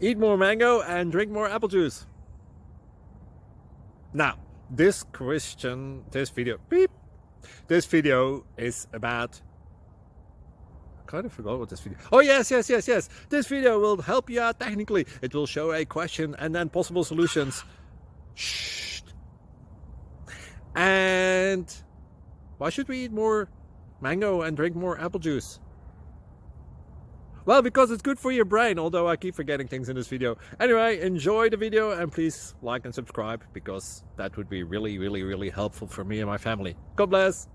Eat more mango and drink more apple juice. Now, this video is about... I kind of forgot what this video... Oh, yes. This video will help you out technically. It will show a question and then possible solutions. Shh. And why should we eat more mango and drink more apple juice? Well, because it's good for your brain, although I keep forgetting things in this video. Anyway, enjoy the video and please like and subscribe, because that would be really helpful for me and my family. God bless!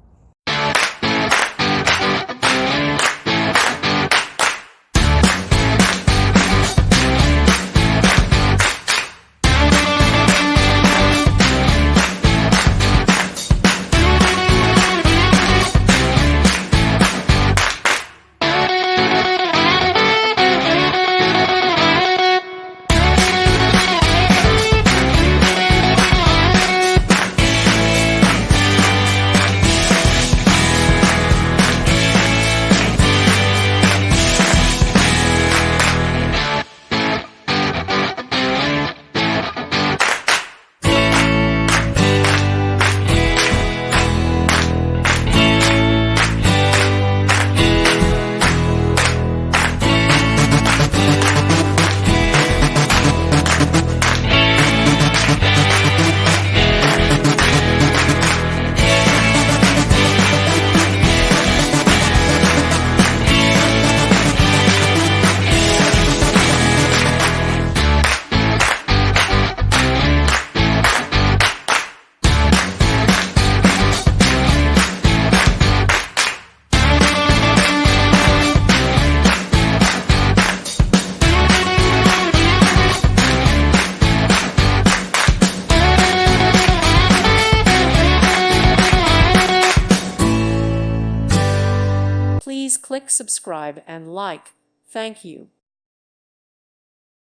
Please click subscribe and like. Thank you.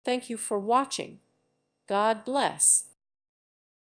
Thank you for watching. God bless.